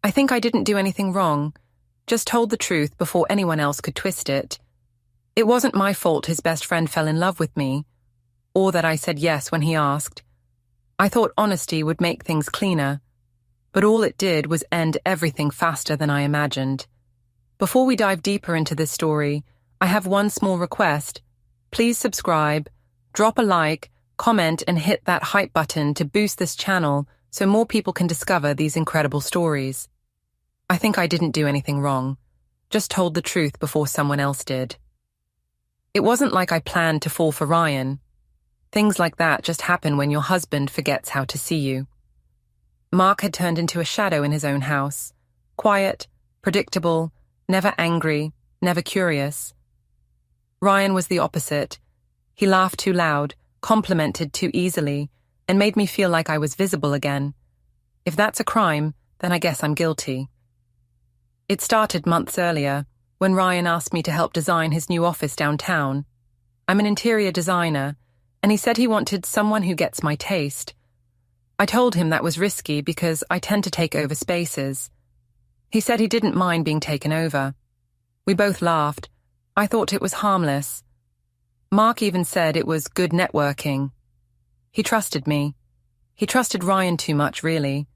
I think I didn't do anything wrong, just told the truth before anyone else could twist it. It wasn't my fault his best friend fell in love with me, or that I said yes when he asked. I thought honesty would make things cleaner, but all it did was end everything faster than I imagined. Before we dive deeper into this story, I have one small request. Please subscribe, drop a like, comment, and hit that hype button to boost this channel so more people can discover these incredible stories. I think I didn't do anything wrong, just told the truth before someone else did. It wasn't like I planned to fall for Ryan. Things like that just happen when your husband forgets how to see you. Mark had turned into a shadow in his own house. Quiet, predictable, never angry, never curious. Ryan was the opposite. He laughed too loud, complimented too easily, and made me feel like I was visible again. If that's a crime, then I guess I'm guilty. It started months earlier, when Ryan asked me to help design his new office downtown. I'm an interior designer, and he said he wanted someone who gets my taste. I told him that was risky because I tend to take over spaces. He said he didn't mind being taken over. We both laughed. I thought it was harmless. Mark even said it was good networking. He trusted me. He trusted Ryan too much, really.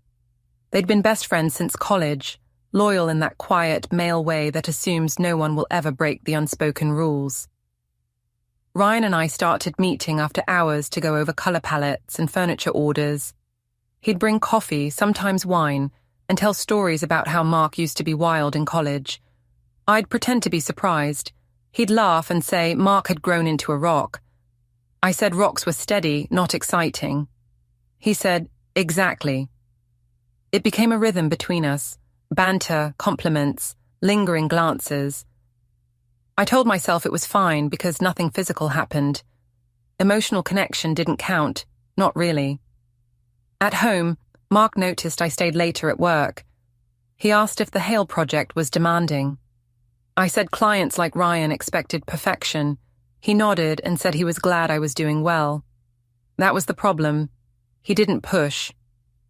They'd been best friends since college, loyal in that quiet, male way that assumes no one will ever break the unspoken rules. Ryan and I started meeting after hours to go over color palettes and furniture orders. He'd bring coffee, sometimes wine, and tell stories about how Mark used to be wild in college. I'd pretend to be surprised. He'd laugh and say Mark had grown into a rock. I said rocks were steady, not exciting. He said, exactly. It became a rhythm between us. Banter, compliments, lingering glances. I told myself it was fine because nothing physical happened. Emotional connection didn't count, not really. At home, Mark noticed I stayed later at work. He asked if the Hale project was demanding. I said clients like Ryan expected perfection. He nodded and said he was glad I was doing well. That was the problem. He didn't push.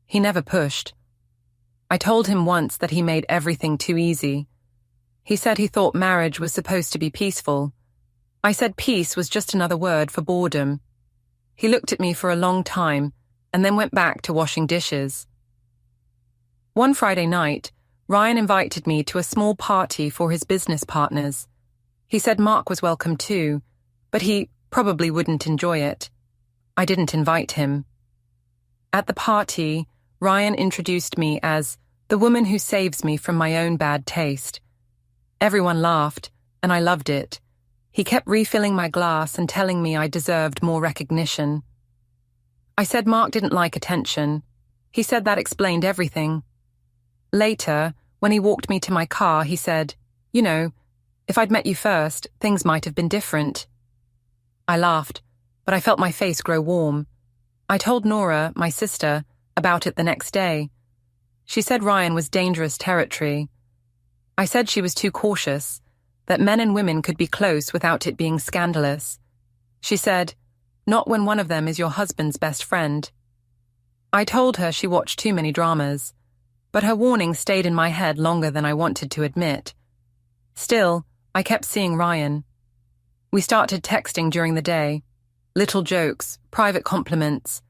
He never pushed. I told him once that he made everything too easy. He said he thought marriage was supposed to be peaceful. I said peace was just another word for boredom. He looked at me for a long time and then went back to washing dishes. One Friday night, Ryan invited me to a small party for his business partners. He said Mark was welcome too, but he probably wouldn't enjoy it. I didn't invite him. At the party, Ryan introduced me as the woman who saves me from my own bad taste. Everyone laughed, and I loved it. He kept refilling my glass and telling me I deserved more recognition. I said Mark didn't like attention. He said that explained everything. Later, when he walked me to my car, he said, "You know, if I'd met you first, things might have been different." I laughed, but I felt my face grow warm. I told Nora, my sister, about it the next day. She said Ryan was dangerous territory. I said she was too cautious, that men and women could be close without it being scandalous. She said, "Not when one of them is your husband's best friend." I told her she watched too many dramas, but her warning stayed in my head longer than I wanted to admit. Still, I kept seeing Ryan. We started texting during the day. Little jokes, private compliments.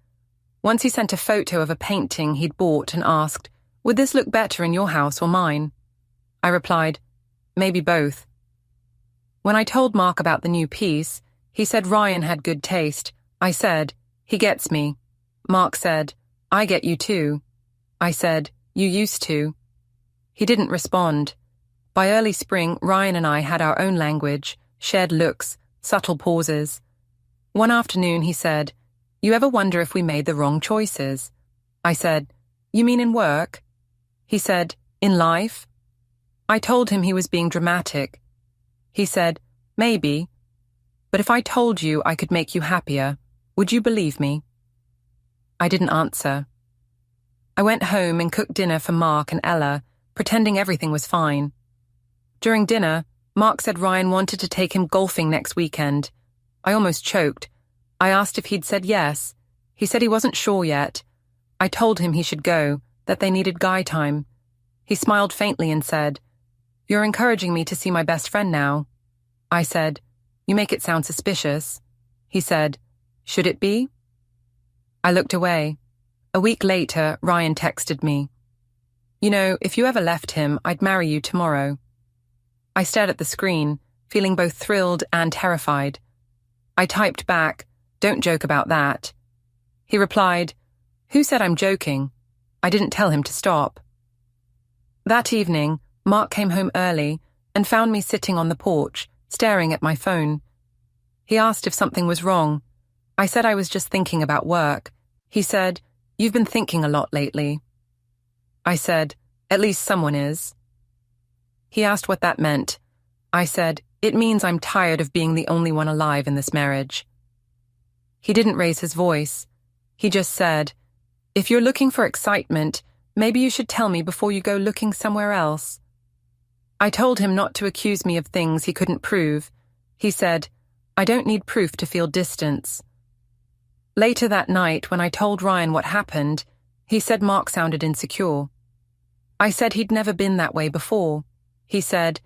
Once he sent a photo of a painting he'd bought and asked, "Would this look better in your house or mine?" I replied, "Maybe both." When I told Mark about the new piece, he said Ryan had good taste. I said, "He gets me." Mark said, "I get you too." I said, "You used to." He didn't respond. By early spring, Ryan and I had our own language, shared looks, subtle pauses. One afternoon he said, "You ever wonder if we made the wrong choices?" I said, "You mean in work?" He said, "In life?" I told him he was being dramatic. He said, "Maybe. But if I told you I could make you happier, would you believe me?" I didn't answer. I went home and cooked dinner for Mark and Ella, pretending everything was fine. During dinner, Mark said Ryan wanted to take him golfing next weekend. I almost choked. I asked if he'd said yes. He said he wasn't sure yet. I told him he should go, that they needed guy time. He smiled faintly and said, "You're encouraging me to see my best friend now." I said, "You make it sound suspicious." He said, "Should it be?" I looked away. A week later, Ryan texted me, "You know, if you ever left him, I'd marry you tomorrow." I stared at the screen, feeling both thrilled and terrified. I typed back, "Don't joke about that." He replied, "Who said I'm joking?" I didn't tell him to stop. That evening, Mark came home early and found me sitting on the porch, staring at my phone. He asked if something was wrong. I said I was just thinking about work. He said, "You've been thinking a lot lately." I said, "At least someone is." He asked what that meant. I said, "It means I'm tired of being the only one alive in this marriage." He didn't raise his voice. He just said, "If you're looking for excitement, maybe you should tell me before you go looking somewhere else." I told him not to accuse me of things he couldn't prove. He said, "I don't need proof to feel distance." Later that night, when I told Ryan what happened, he said Mark sounded insecure. I said he'd never been that way before. He said,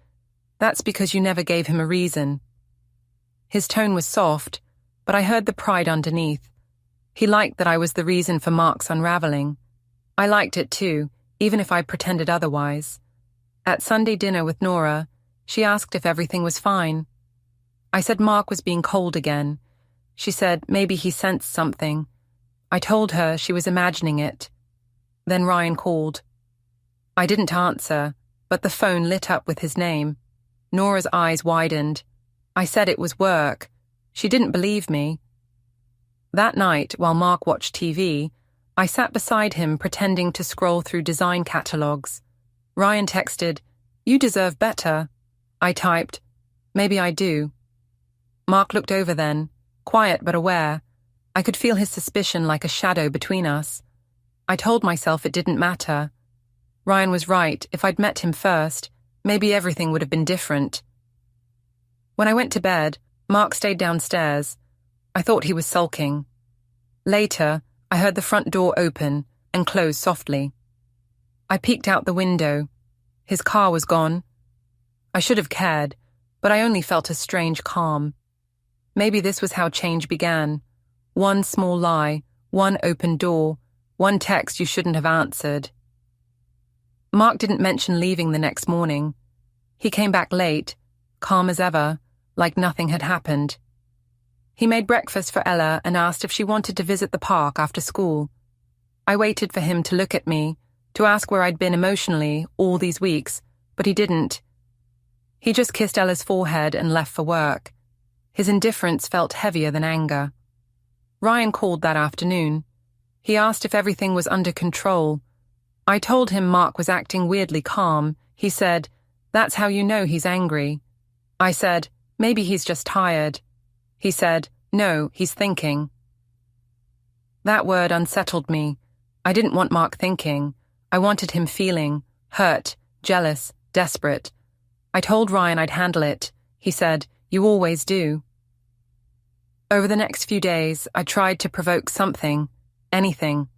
"That's because you never gave him a reason." His tone was soft, but I heard the pride underneath. He liked that I was the reason for Mark's unraveling. I liked it too, even if I pretended otherwise. At Sunday dinner with Nora, she asked if everything was fine. I said Mark was being cold again. She said maybe he sensed something. I told her she was imagining it. Then Ryan called. I didn't answer, but the phone lit up with his name. Nora's eyes widened. I said it was work. She didn't believe me. That night, while Mark watched TV, I sat beside him pretending to scroll through design catalogs. Ryan texted, "You deserve better." I typed, "Maybe I do." Mark looked over then, quiet but aware. I could feel his suspicion like a shadow between us. I told myself it didn't matter. Ryan was right. If I'd met him first, maybe everything would have been different. When I went to bed, Mark stayed downstairs. I thought he was sulking. Later, I heard the front door open and close softly. I peeked out the window. His car was gone. I should have cared, but I only felt a strange calm. Maybe this was how change began. One small lie, one open door, one text you shouldn't have answered. Mark didn't mention leaving the next morning. He came back late, calm as ever, like nothing had happened. He made breakfast for Ella and asked if she wanted to visit the park after school. I waited for him to look at me, to ask where I'd been emotionally all these weeks, but he didn't. He just kissed Ella's forehead and left for work. His indifference felt heavier than anger. Ryan called that afternoon. He asked if everything was under control. I told him Mark was acting weirdly calm. He said, "That's how you know he's angry." I said, "Maybe he's just tired." He said, "No, he's thinking." That word unsettled me. I didn't want Mark thinking. I wanted him feeling, hurt, jealous, desperate. I told Ryan I'd handle it. He said, "You always do." Over the next few days, I tried to provoke something, anything.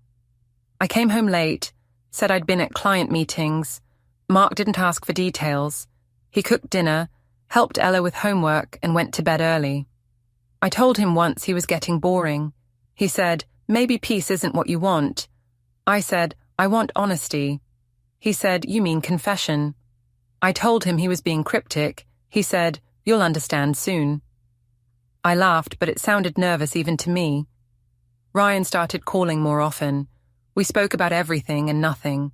I came home late, said I'd been at client meetings. Mark didn't ask for details. He cooked dinner, helped Ella with homework, and went to bed early. I told him once he was getting boring. He said, "Maybe peace isn't what you want." I said, "I want honesty." He said, "You mean confession." I told him he was being cryptic. He said, "You'll understand soon." I laughed, but it sounded nervous even to me. Ryan started calling more often. We spoke about everything and nothing.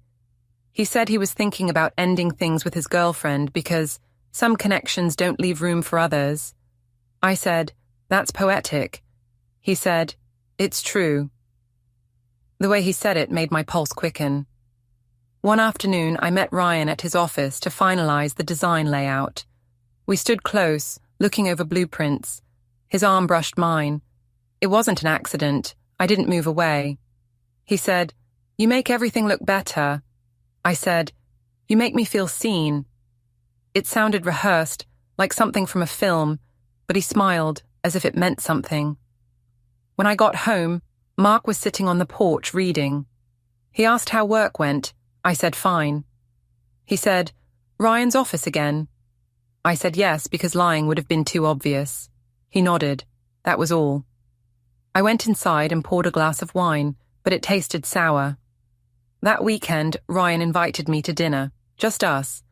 He said he was thinking about ending things with his girlfriend because some connections don't leave room for others. I said, "That's poetic." He said, "It's true." The way he said it made my pulse quicken. One afternoon, I met Ryan at his office to finalize the design layout. We stood close, looking over blueprints. His arm brushed mine. It wasn't an accident. I didn't move away. He said, "You make everything look better." I said, "You make me feel seen." It sounded rehearsed, like something from a film, but he smiled, as if it meant something. When I got home, Mark was sitting on the porch reading. He asked how work went. I said fine. He said, "Ryan's office again." I said yes because lying would have been too obvious. He nodded. That was all. I went inside and poured a glass of wine, but it tasted sour. That weekend, Ryan invited me to dinner, just us.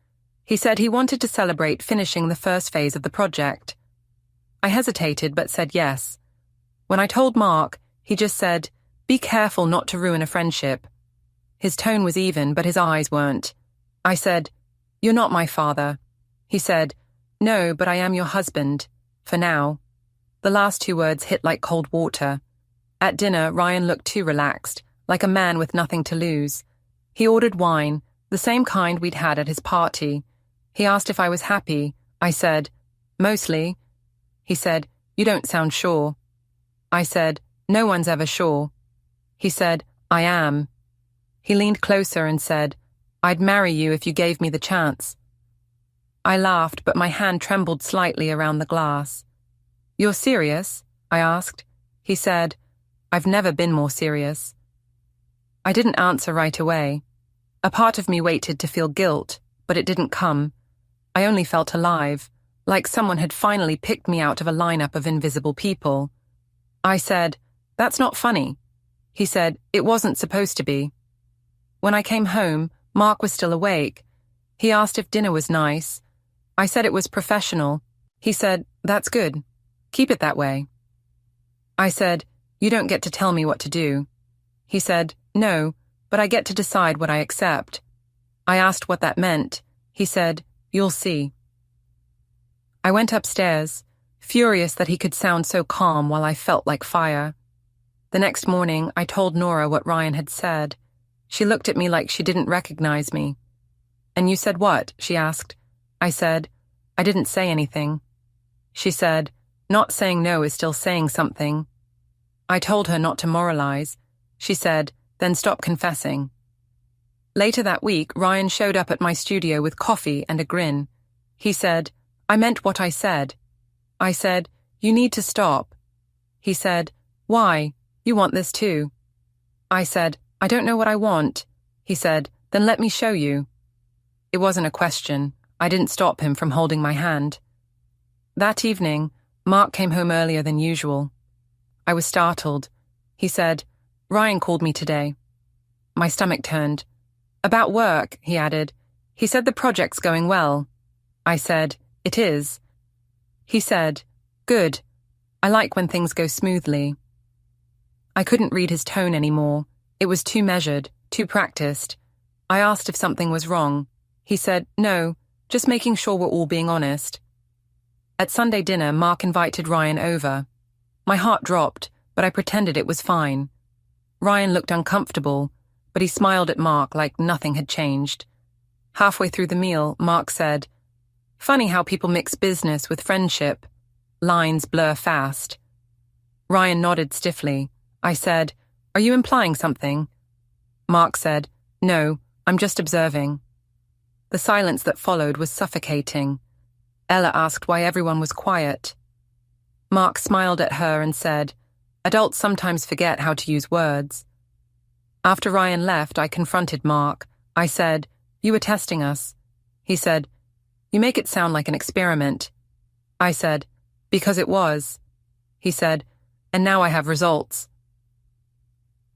He said he wanted to celebrate finishing the first phase of the project. I hesitated but said yes. When I told Mark, he just said, "Be careful not to ruin a friendship." His tone was even, but his eyes weren't. I said, "You're not my father." He said, "No, but I am your husband, for now." The last two words hit like cold water. At dinner, Ryan looked too relaxed, like a man with nothing to lose. He ordered wine, the same kind we'd had at his party. He asked if I was happy. I said, "Mostly." He said, "You don't sound sure." I said, "No one's ever sure." He said, "I am." He leaned closer and said, "I'd marry you if you gave me the chance." I laughed, but my hand trembled slightly around the glass. "You're serious?" I asked. He said, "I've never been more serious." I didn't answer right away. A part of me waited to feel guilt, but it didn't come. I only felt alive, like someone had finally picked me out of a lineup of invisible people. I said, "That's not funny." He said, "It wasn't supposed to be." When I came home, Mark was still awake. He asked if dinner was nice. I said it was professional. He said, "That's good. Keep it that way." I said, "You don't get to tell me what to do." He said, "No, but I get to decide what I accept." I asked what that meant. He said, "You'll see." I went upstairs, furious that he could sound so calm while I felt like fire. The next morning, I told Nora what Ryan had said. She looked at me like she didn't recognize me. "And you said what?" she asked. I said, "I didn't say anything." She said, "Not saying no is still saying something." I told her not to moralize. She said, "Then stop confessing." Later that week, Ryan showed up at my studio with coffee and a grin. He said, "I meant what I said." I said, "You need to stop." He said, "Why? You want this too." I said, "I don't know what I want." He said, "Then let me show you." It wasn't a question. I didn't stop him from holding my hand. That evening, Mark came home earlier than usual. I was startled. He said, "Ryan called me today." My stomach turned. "About work," he added. "He said the project's going well." I said, "It is." He said, "Good. I like when things go smoothly." I couldn't read his tone anymore. It was too measured, too practiced. I asked if something was wrong. He said, "No, just making sure we're all being honest." At Sunday dinner, Mark invited Ryan over. My heart dropped, but I pretended it was fine. Ryan looked uncomfortable, but he smiled at Mark like nothing had changed. Halfway through the meal, Mark said, "Funny how people mix business with friendship. Lines blur fast." Ryan nodded stiffly. I said, "Are you implying something?" Mark said, "No, I'm just observing." The silence that followed was suffocating. Ella asked why everyone was quiet. Mark smiled at her and said, "Adults sometimes forget how to use words." After Ryan left, I confronted Mark. I said, "You were testing us." He said, "You make it sound like an experiment." I said, "Because it was." He said, "And now I have results."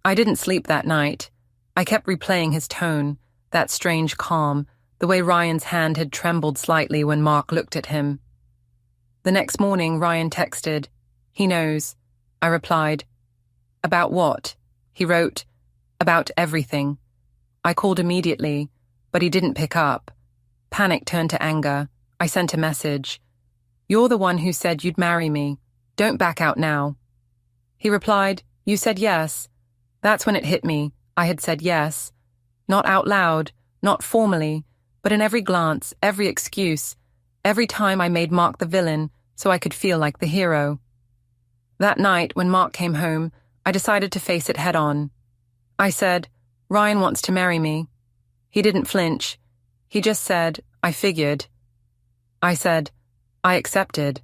I didn't sleep that night. I kept replaying his tone, that strange calm, the way Ryan's hand had trembled slightly when Mark looked at him. The next morning, Ryan texted, "He knows." I replied, "About what?" He wrote, "About everything." I called immediately, but he didn't pick up. Panic turned to anger. I sent a message. "You're the one who said you'd marry me. Don't back out now." He replied, "You said yes." That's when it hit me. I had said yes. Not out loud, not formally, but in every glance, every excuse, every time I made Mark the villain so I could feel like the hero. That night, when Mark came home, I decided to face it head on. I said, "Ryan wants to marry me." He didn't flinch. He just said, "I figured." I said, "I accepted."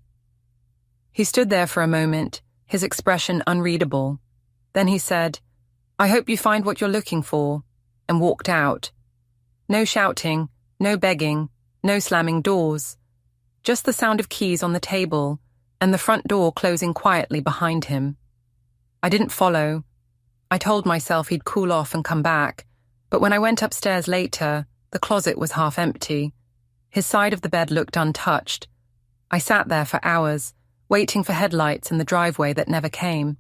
He stood there for a moment, his expression unreadable. Then he said, "I hope you find what you're looking for," and walked out. No shouting, No begging, no slamming doors. Just the sound of keys on the table and the front door closing quietly behind him. I didn't follow. I told myself he'd cool off and come back, but when I went upstairs later, the closet was half empty. His side of the bed looked untouched. I sat there for hours, waiting for headlights in the driveway that never came.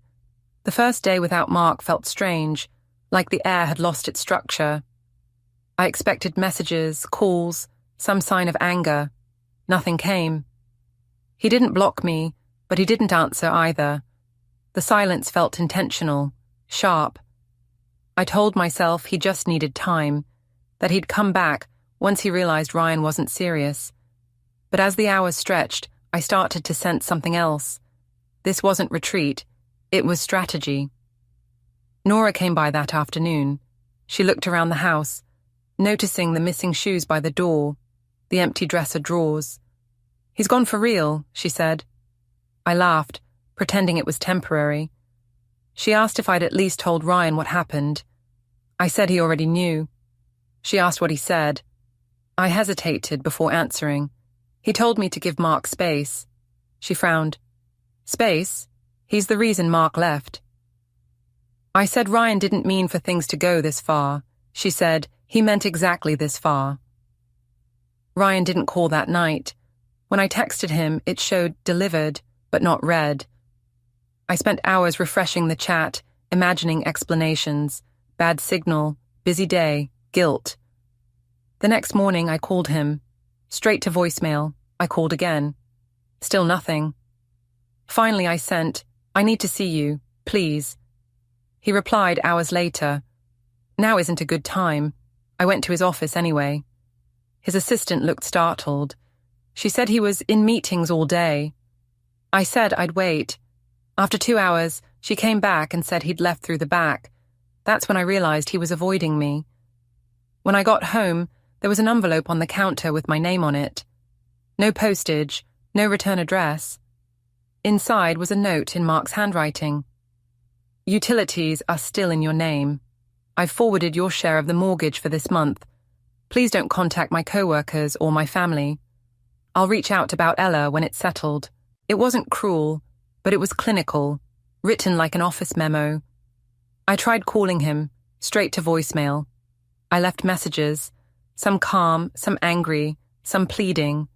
The first day without Mark felt strange, like the air had lost its structure. I expected messages, calls, some sign of anger. Nothing came. He didn't block me, but he didn't answer either. The silence felt intentional, sharp. I told myself he just needed time, that he'd come back once he realized Ryan wasn't serious. But as the hours stretched, I started to sense something else. This wasn't retreat, it was strategy. Nora came by that afternoon. She looked around the house, noticing the missing shoes by the door, the empty dresser drawers. "He's gone for real," she said. I laughed, pretending it was temporary. She asked if I'd at least told Ryan what happened. I said he already knew. She asked what he said. I hesitated before answering. He told me to give Mark space. She frowned. "Space? He's the reason Mark left." I said Ryan didn't mean for things to go this far. She said he meant exactly this far. Ryan didn't call that night. When I texted him, it showed delivered, but not read. I spent hours refreshing the chat, imagining explanations. Bad signal, busy day, guilt. The next morning I called him. Straight to voicemail. I called again. Still nothing. Finally I sent, "I need to see you, please." He replied hours later. "Now isn't a good time." I went to his office anyway. His assistant looked startled. She said he was in meetings all day. I said I'd wait. After 2 hours, she came back and said he'd left through the back. That's when I realized he was avoiding me. When I got home, there was an envelope on the counter with my name on it. No postage, no return address. Inside was a note in Mark's handwriting. "Utilities are still in your name. I've forwarded your share of the mortgage for this month. Please don't contact my co-workers or my family. I'll reach out about Ella when it's settled." It wasn't cruel, but it was clinical, written like an office memo. I tried calling him, straight to voicemail. I left messages, some calm, some angry, some pleading.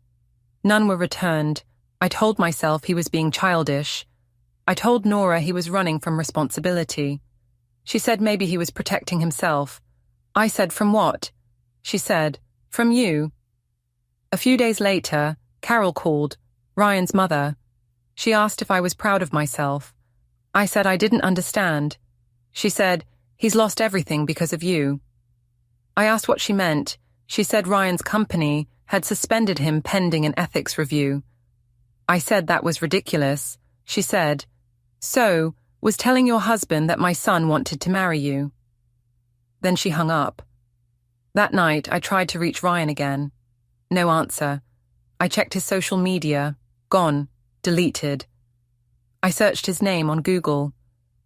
None were returned. I told myself he was being childish. I told Nora he was running from responsibility. She said maybe he was protecting himself. I said, "From what?" She said, "From you." A few days later, Carol called, Ryan's mother. She asked if I was proud of myself. I said I didn't understand. She said, "He's lost everything because of you." I asked what she meant. She said Ryan's company had suspended him pending an ethics review. I said that was ridiculous. She said, "So, was telling your husband that my son wanted to marry you." Then she hung up. That night, I tried to reach Ryan again. No answer. I checked his social media. Gone. Deleted. I searched his name on Google.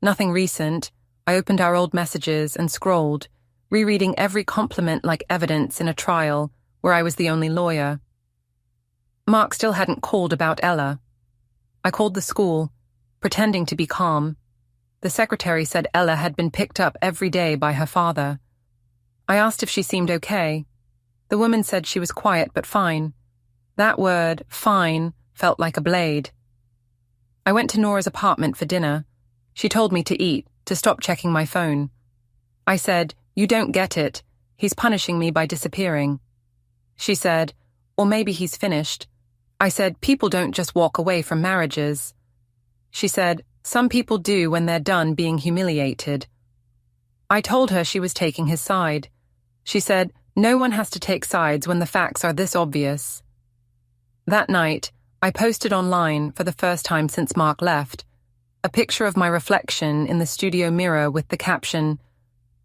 Nothing recent. I opened our old messages and scrolled, rereading every compliment like evidence in a trial where I was the only lawyer. Mark still hadn't called about Ella. I called the school, pretending to be calm. The secretary said Ella had been picked up every day by her father. I asked if she seemed okay. The woman said she was quiet but fine. That word, fine, felt like a blade. I went to Nora's apartment for dinner. She told me to eat, to stop checking my phone. I said, "You don't get it. He's punishing me by disappearing." She said, "Or maybe he's finished." I said, "People don't just walk away from marriages." She said, "Some people do when they're done being humiliated." I told her she was taking his side. She said, "No one has to take sides when the facts are this obvious." That night, I posted online, for the first time since Mark left, a picture of my reflection in the studio mirror with the caption,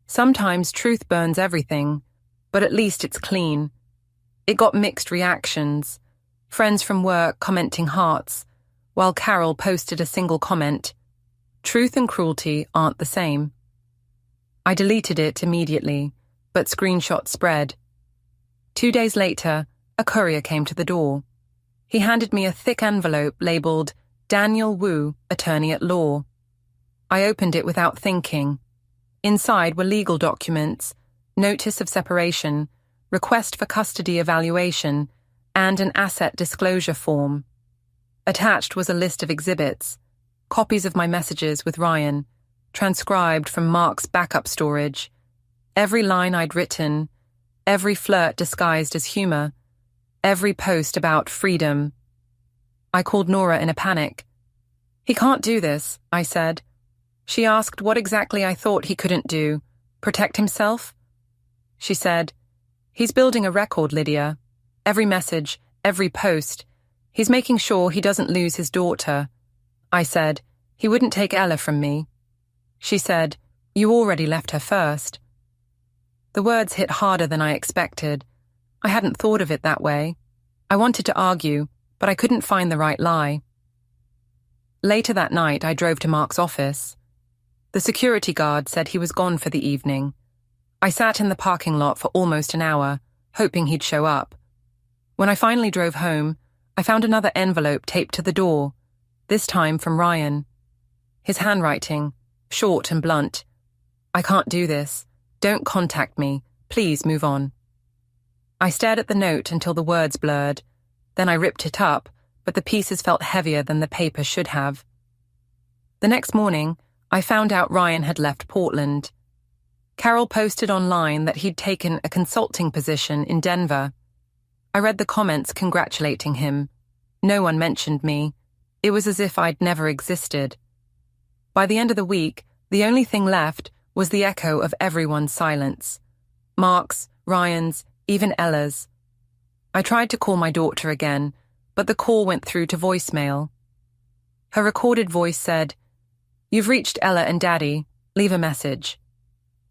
"Sometimes truth burns everything, but at least it's clean." It got mixed reactions. Friends from work commenting hearts, while Carol posted a single comment, "Truth and cruelty aren't the same." I deleted it immediately, but screenshots spread. 2 days later, a courier came to the door. He handed me a thick envelope labeled Daniel Wu, Attorney at Law. I opened it without thinking. Inside were legal documents, notice of separation, request for custody evaluation, and an asset disclosure form. Attached was a list of exhibits, copies of my messages with Ryan, transcribed from Mark's backup storage, every line I'd written, every flirt disguised as humor, every post about freedom. I called Nora in a panic. "He can't do this," I said. She asked what exactly I thought he couldn't do. Protect himself? She said, "He's building a record, Lydia. Every message, every post. He's making sure he doesn't lose his daughter." I said, "He wouldn't take Ella from me." She said, "You already left her first." The words hit harder than I expected. I hadn't thought of it that way. I wanted to argue, but I couldn't find the right lie. Later that night, I drove to Mark's office. The security guard said he was gone for the evening. I sat in the parking lot for almost an hour, hoping he'd show up. When I finally drove home, I found another envelope taped to the door, this time from Ryan. His handwriting, short and blunt. "I can't do this. Don't contact me. Please move on." I stared at the note until the words blurred. Then I ripped it up, but the pieces felt heavier than the paper should have. The next morning, I found out Ryan had left Portland. Carol posted online that he'd taken a consulting position in Denver. I read the comments congratulating him. No one mentioned me. It was as if I'd never existed. By the end of the week, the only thing left was the echo of everyone's silence. Mark's, Ryan's, even Ella's. I tried to call my daughter again, but the call went through to voicemail. Her recorded voice said, "You've reached Ella and Daddy. Leave a message."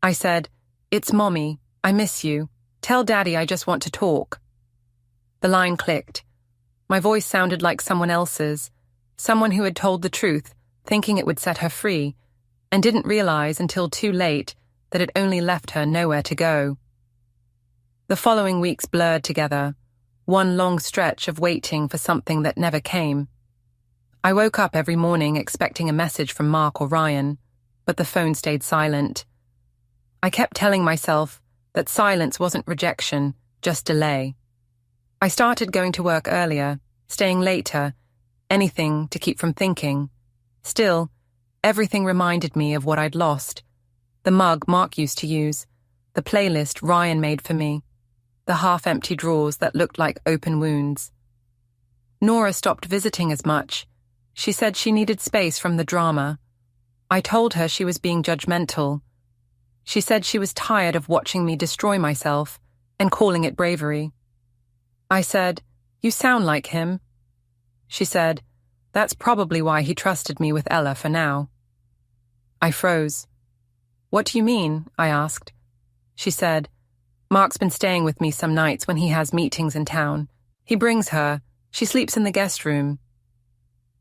I said, "It's Mommy. I miss you. Tell Daddy I just want to talk." The line clicked. My voice sounded like someone else's, someone who had told the truth, thinking it would set her free, and didn't realize until too late that it only left her nowhere to go. The following weeks blurred together, one long stretch of waiting for something that never came. I woke up every morning expecting a message from Mark or Ryan, but the phone stayed silent. I kept telling myself that silence wasn't rejection, just delay. I started going to work earlier, staying later, anything to keep from thinking. Still, everything reminded me of what I'd lost. The mug Mark used to use, the playlist Ryan made for me, the half-empty drawers that looked like open wounds. Nora stopped visiting as much. She said she needed space from the drama. I told her she was being judgmental. She said she was tired of watching me destroy myself and calling it bravery. I said, "You sound like him." She said, "That's probably why he trusted me with Ella for now." I froze. "What do you mean?" I asked. She said, "Mark's been staying with me some nights when he has meetings in town. He brings her. She sleeps in the guest room."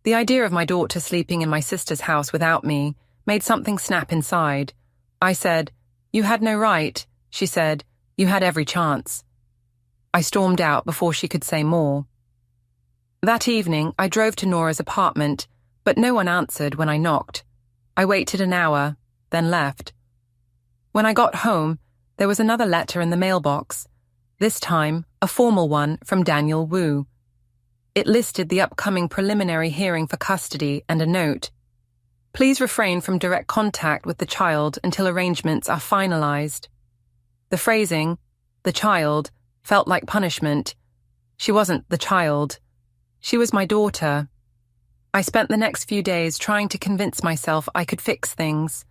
The idea of my daughter sleeping in my sister's house without me made something snap inside. I said, "You had no right." She said, "You had every chance." I stormed out before she could say more. That evening, I drove to Nora's apartment, but no one answered when I knocked. I waited an hour, then left. When I got home, there was another letter in the mailbox, this time a formal one from Daniel Wu. It listed the upcoming preliminary hearing for custody and a note. "Please refrain from direct contact with the child until arrangements are finalized." The phrasing, "the child," felt like punishment. She wasn't the child. She was my daughter. I spent the next few days trying to convince myself I could fix things.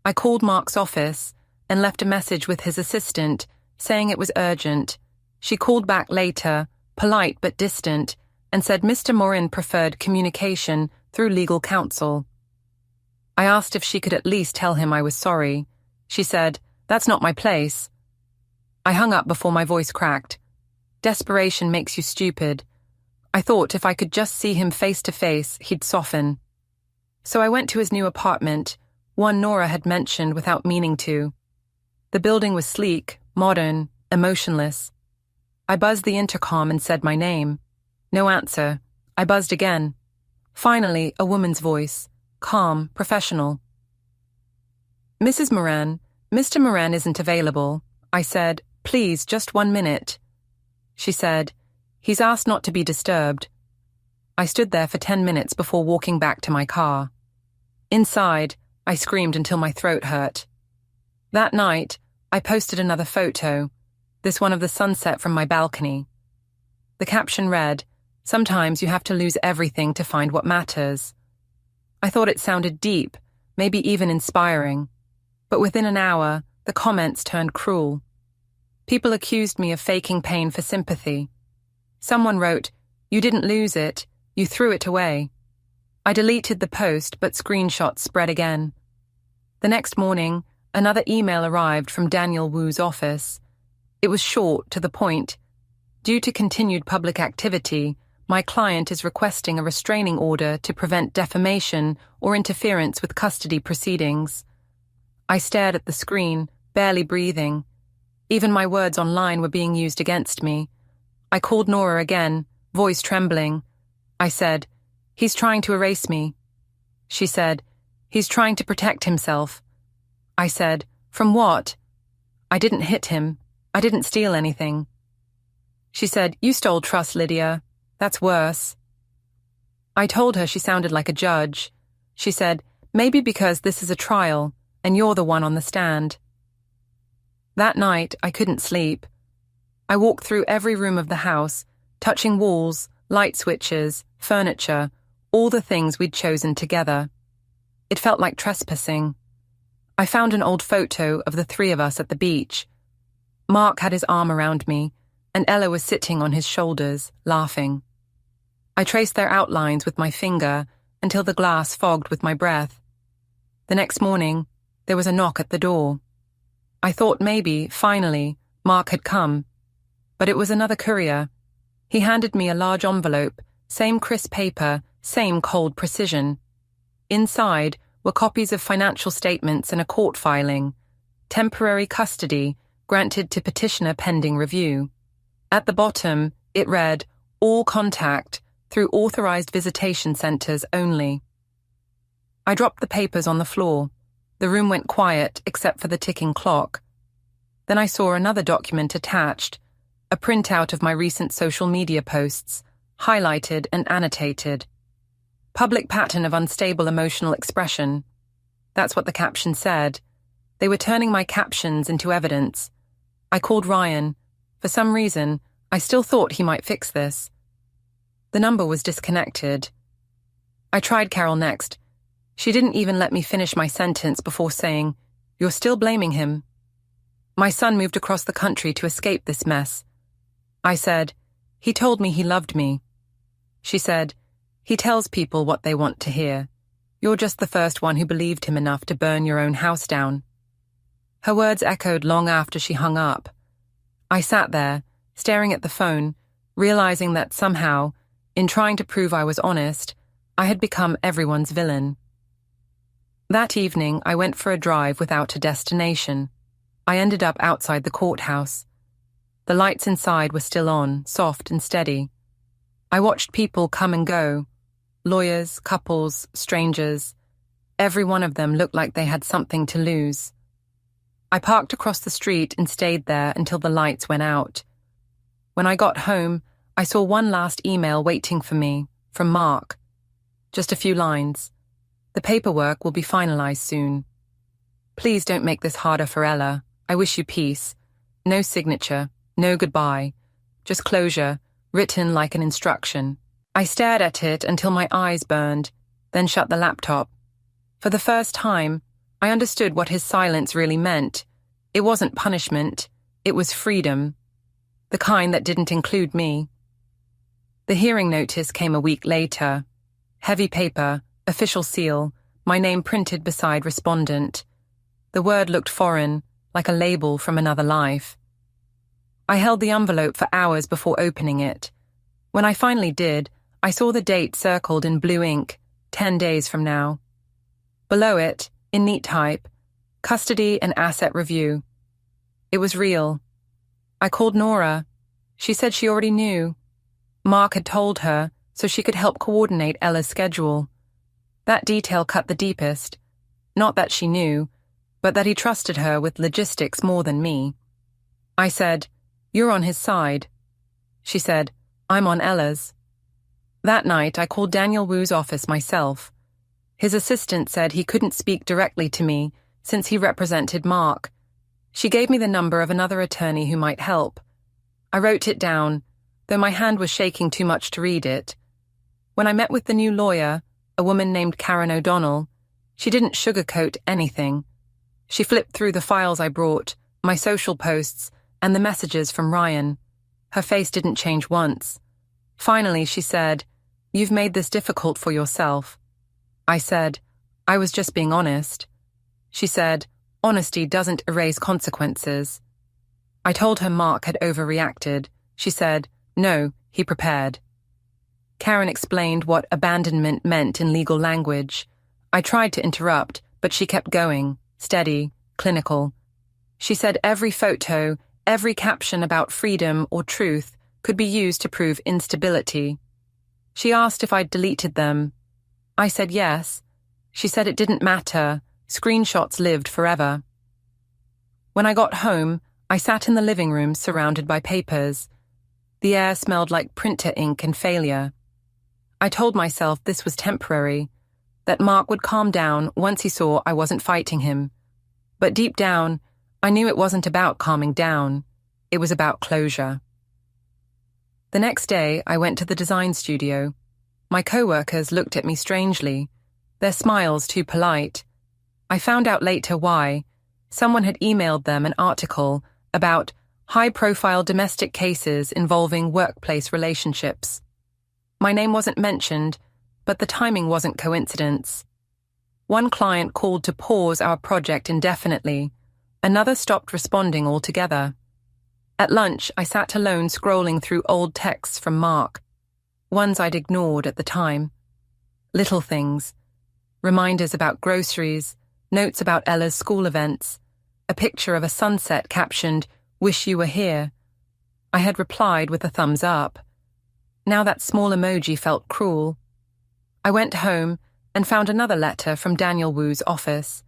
I called Mark's office and left a message with his assistant saying it was urgent. She called back later, polite but distant, and said Mr. Morin preferred communication through legal counsel. I asked if she could at least tell him I was sorry. She said, "That's not my place." I hung up before my voice cracked. Desperation makes you stupid. I thought if I could just see him face to face, he'd soften. So I went to his new apartment, one Nora had mentioned without meaning to. The building was sleek, modern, emotionless. I buzzed the intercom and said my name. No answer. I buzzed again. Finally, a woman's voice, calm, professional. Mrs. Moran, Mr. Moran isn't available. I said, please, just 1 minute. She said, he's asked not to be disturbed. I stood there for 10 minutes before walking back to my car. Inside, I screamed until my throat hurt. That night, I posted another photo, this one of the sunset from my balcony. The caption read, sometimes you have to lose everything to find what matters. I thought it sounded deep, maybe even inspiring. But within an hour, the comments turned cruel. People accused me of faking pain for sympathy. Someone wrote, you didn't lose it, you threw it away. I deleted the post, but screenshots spread again. The next morning, another email arrived from Daniel Wu's office. It was short, to the point. Due to continued public activity, my client is requesting a restraining order to prevent defamation or interference with custody proceedings. I stared at the screen, barely breathing. Even my words online were being used against me. I called Nora again, voice trembling. I said, he's trying to erase me. She said, he's trying to protect himself. I said, from what? I didn't hit him. I didn't steal anything. She said, you stole trust, Lydia. That's worse. I told her she sounded like a judge. She said, maybe because this is a trial, and you're the one on the stand. That night, I couldn't sleep. I walked through every room of the house, touching walls, light switches, furniture, all the things we'd chosen together. It felt like trespassing. I found an old photo of the three of us at the beach. Mark had his arm around me, and Ella was sitting on his shoulders, laughing. I traced their outlines with my finger until the glass fogged with my breath. The next morning, there was a knock at the door. I thought maybe, finally, Mark had come. But it was another courier. He handed me a large envelope, same crisp paper, same cold precision. Inside were copies of financial statements and a court filing. Temporary custody granted to petitioner pending review. At the bottom, it read, all contact through authorized visitation centers only. I dropped the papers on the floor. The room went quiet except for the ticking clock. Then I saw another document attached, a printout of my recent social media posts, highlighted and annotated. Public pattern of unstable emotional expression. That's what the caption said. They were turning my captions into evidence. I called Ryan. For some reason, I still thought he might fix this. The number was disconnected. I tried Carol next. She didn't even let me finish my sentence before saying, you're still blaming him. My son moved across the country to escape this mess. I said, he told me he loved me. She said, he tells people what they want to hear. You're just the first one who believed him enough to burn your own house down. Her words echoed long after she hung up. I sat there, staring at the phone, realizing that somehow, in trying to prove I was honest, I had become everyone's villain. That evening, I went for a drive without a destination. I ended up outside the courthouse. The lights inside were still on, soft and steady. I watched people come and go. Lawyers, couples, strangers. Every one of them looked like they had something to lose. I parked across the street and stayed there until the lights went out. When I got home, I saw one last email waiting for me, from Mark. Just a few lines. The paperwork will be finalized soon. Please don't make this harder for Ella. I wish you peace. No signature, no goodbye. Just closure, written like an instruction. I stared at it until my eyes burned, then shut the laptop. For the first time, I understood what his silence really meant. It wasn't punishment, it was freedom. The kind that didn't include me. The hearing notice came a week later. Heavy paper, official seal, my name printed beside respondent. The word looked foreign, like a label from another life. I held the envelope for hours before opening it. When I finally did, I saw the date circled in blue ink, 10 days from now. Below it, in neat type, custody and asset review. It was real. I called Nora. She said she already knew. Mark had told her so she could help coordinate Ella's schedule. That detail cut the deepest. Not that she knew, but that he trusted her with logistics more than me. I said, "You're on his side." She said, "I'm on Ella's." That night, I called Daniel Wu's office myself. His assistant said he couldn't speak directly to me since he represented Mark. She gave me the number of another attorney who might help. I wrote it down, though my hand was shaking too much to read it. When I met with the new lawyer, a woman named Karen O'Donnell, she didn't sugarcoat anything. She flipped through the files I brought, my social posts, and the messages from Ryan. Her face didn't change once. Finally, she said, "You've made this difficult for yourself." I said, "I was just being honest." She said, "Honesty doesn't erase consequences." I told her Mark had overreacted. She said, "No, he prepared." Karen explained what abandonment meant in legal language. I tried to interrupt, but she kept going, steady, clinical. She said every photo, every caption about freedom or truth could be used to prove instability. She asked if I'd deleted them. I said yes. She said it didn't matter. Screenshots lived forever. When I got home, I sat in the living room surrounded by papers. The air smelled like printer ink and failure. I told myself this was temporary, that Mark would calm down once he saw I wasn't fighting him. But deep down, I knew it wasn't about calming down. It was about closure. The next day, I went to the design studio. My co-workers looked at me strangely, their smiles too polite. I found out later why. Someone had emailed them an article about high-profile domestic cases involving workplace relationships. My name wasn't mentioned, but the timing wasn't coincidence. One client called to pause our project indefinitely. Another stopped responding altogether. At lunch, I sat alone scrolling through old texts from Mark, ones I'd ignored at the time. Little things. Reminders about groceries, notes about Ella's school events, a picture of a sunset captioned, "Wish you were here." I had replied with a thumbs up. Now that small emoji felt cruel. I went home and found another letter from Daniel Wu's office.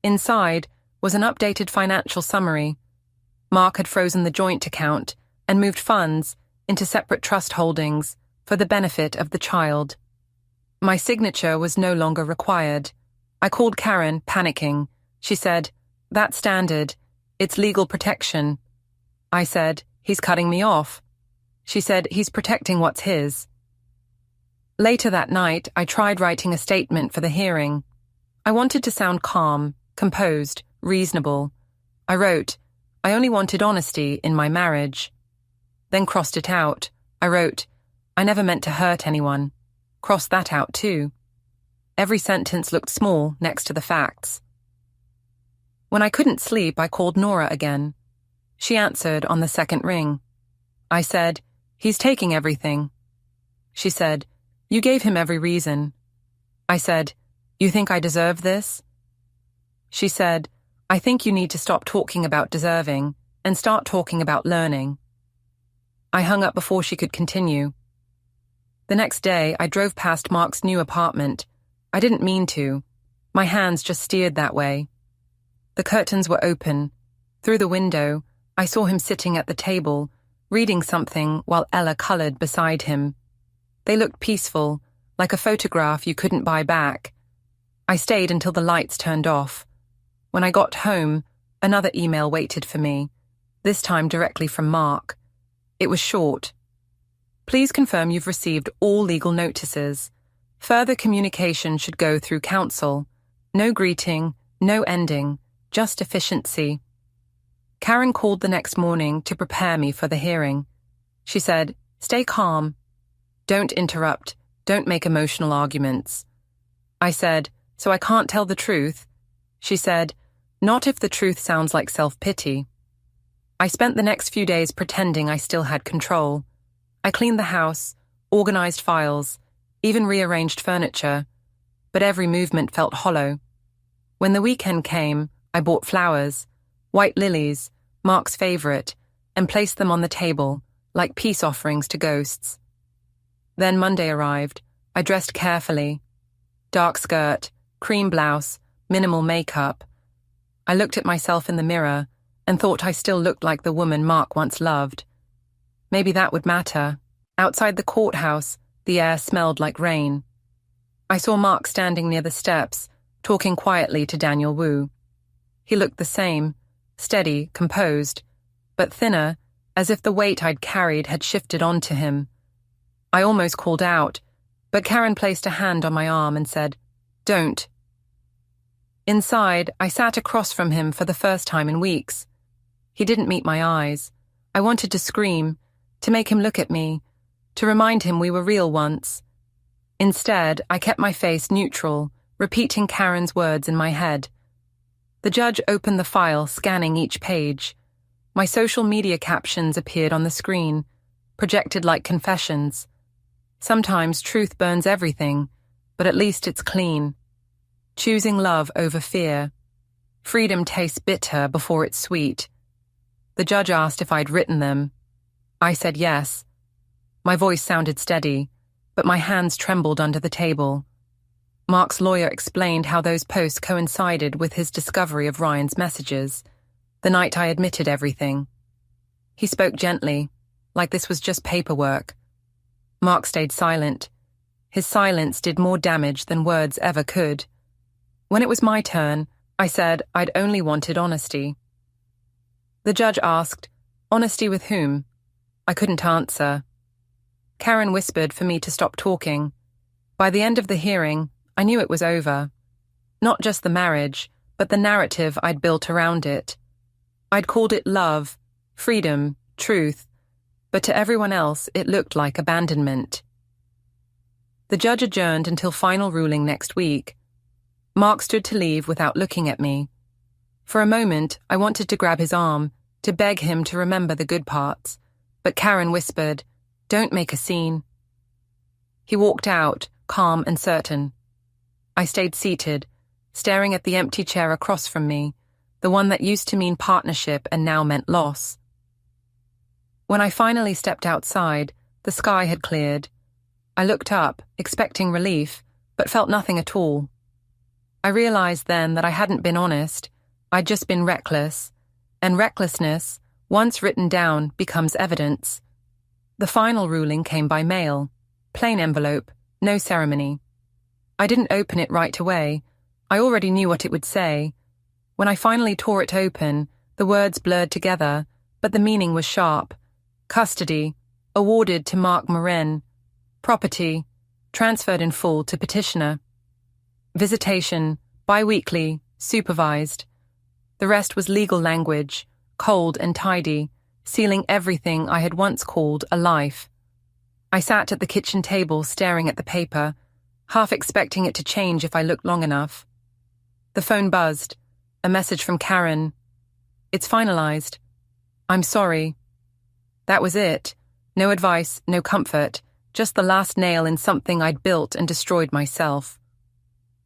Inside was an updated financial summary. Mark had frozen the joint account and moved funds into separate trust holdings for the benefit of the child. My signature was no longer required. I called Karen, panicking. She said, "That's standard. It's legal protection." I said, "He's cutting me off." She said, "He's protecting what's his." Later that night, I tried writing a statement for the hearing. I wanted to sound calm, composed, reasonable. I wrote, "I only wanted honesty in my marriage." Then crossed it out. I wrote, "I never meant to hurt anyone." Crossed that out too. Every sentence looked small next to the facts. When I couldn't sleep, I called Nora again. She answered on the second ring. I said, "He's taking everything." She said, "You gave him every reason." I said, "You think I deserve this?" She said, "I think you need to stop talking about deserving and start talking about learning." I hung up before she could continue. The next day, I drove past Mark's new apartment. I didn't mean to. My hands just steered that way. The curtains were open. Through the window, I saw him sitting at the table, reading something while Ella colored beside him. They looked peaceful, like a photograph you couldn't buy back. I stayed until the lights turned off. When I got home, another email waited for me, this time directly from Mark. It was short. "Please confirm you've received all legal notices. Further communication should go through counsel. No greeting, no ending, just efficiency." Karen called the next morning to prepare me for the hearing. She said, "Stay calm. Don't interrupt. Don't make emotional arguments." I said, "So I can't tell the truth?" She said, "Not if the truth sounds like self-pity." I spent the next few days pretending I still had control. I cleaned the house, organized files, even rearranged furniture, but every movement felt hollow. When the weekend came, I bought flowers, white lilies, Mark's favorite, and placed them on the table, like peace offerings to ghosts. Then Monday arrived. I dressed carefully. Dark skirt, cream blouse, minimal makeup. I looked at myself in the mirror and thought I still looked like the woman Mark once loved. Maybe that would matter. Outside the courthouse, the air smelled like rain. I saw Mark standing near the steps, talking quietly to Daniel Wu. He looked the same, steady, composed, but thinner, as if the weight I'd carried had shifted onto him. I almost called out, but Karen placed a hand on my arm and said, "Don't." Inside, I sat across from him for the first time in weeks. He didn't meet my eyes. I wanted to scream, to make him look at me, to remind him we were real once. Instead, I kept my face neutral, repeating Karen's words in my head. The judge opened the file, scanning each page. My social media captions appeared on the screen, projected like confessions. Sometimes truth burns everything, but at least it's clean. Choosing love over fear. Freedom tastes bitter before it's sweet. The judge asked if I'd written them. I said yes. My voice sounded steady, but my hands trembled under the table. Mark's lawyer explained how those posts coincided with his discovery of Ryan's messages, the night I admitted everything. He spoke gently, like this was just paperwork. Mark stayed silent. His silence did more damage than words ever could. When it was my turn, I said I'd only wanted honesty. The judge asked, "Honesty with whom?" I couldn't answer. Karen whispered for me to stop talking. By the end of the hearing, I knew it was over. Not just the marriage, but the narrative I'd built around it. I'd called it love, freedom, truth, but to everyone else it looked like abandonment. The judge adjourned until final ruling next week. Mark stood to leave without looking at me. For a moment, I wanted to grab his arm, to beg him to remember the good parts, but Karen whispered, "Don't make a scene." He walked out, calm and certain. I stayed seated, staring at the empty chair across from me, the one that used to mean partnership and now meant loss. When I finally stepped outside, the sky had cleared. I looked up, expecting relief, but felt nothing at all. I realized then that I hadn't been honest, I'd just been reckless, and recklessness, once written down, becomes evidence. The final ruling came by mail, plain envelope, no ceremony. I didn't open it right away. I already knew what it would say. When I finally tore it open, the words blurred together, but the meaning was sharp. Custody, awarded to Mark Morin. Property, transferred in full to petitioner. Visitation, bi-weekly, supervised. The rest was legal language, cold and tidy, sealing everything I had once called a life. I sat at the kitchen table staring at the paper, half expecting it to change if I looked long enough. The phone buzzed. A message from Karen. "It's finalized. I'm sorry." That was it. No advice, no comfort, just the last nail in something I'd built and destroyed myself.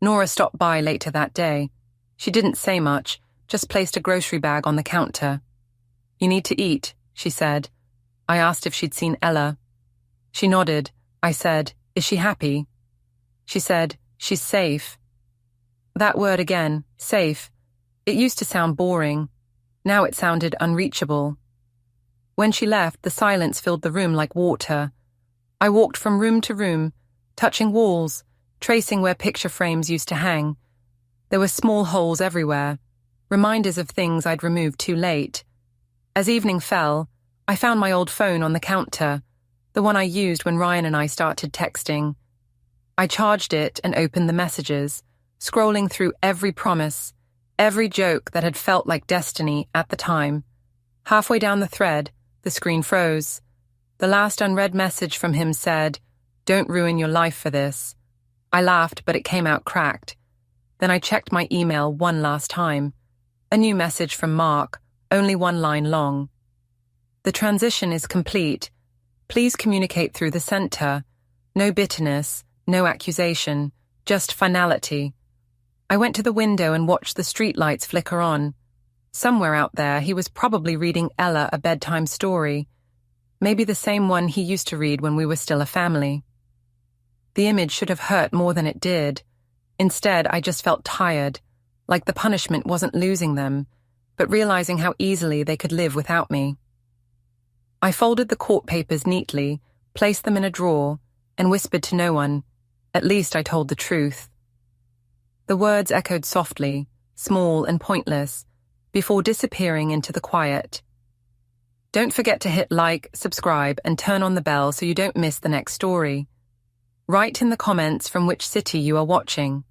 Nora stopped by later that day. She didn't say much, just placed a grocery bag on the counter. "You need to eat," she said. I asked if she'd seen Ella. She nodded. I said, "Is she happy?" She said, "She's safe." That word again, safe. It used to sound boring. Now it sounded unreachable. When she left, the silence filled the room like water. I walked from room to room, touching walls, tracing where picture frames used to hang. There were small holes everywhere, reminders of things I'd removed too late. As evening fell, I found my old phone on the counter, the one I used when Ryan and I started texting. I charged it and opened the messages, scrolling through every promise, every joke that had felt like destiny at the time. Halfway down the thread, the screen froze. The last unread message from him said, "Don't ruin your life for this." I laughed, but it came out cracked. Then I checked my email one last time. A new message from Mark, only one line long. "The transition is complete. Please communicate through the center. No bitterness, no accusation, just finality." I went to the window and watched the streetlights flicker on. Somewhere out there, he was probably reading Ella a bedtime story. maybe the same one he used to read when we were still a family. The image should have hurt more than it did. Instead, I just felt tired, like the punishment wasn't losing them, but realizing how easily they could live without me. I folded the court papers neatly, placed them in a drawer, and whispered to no one. At least I told the truth. The words echoed softly, small and pointless, before disappearing into the quiet. Don't forget to hit like, subscribe, and turn on the bell so you don't miss the next story. Write in the comments from which city you are watching.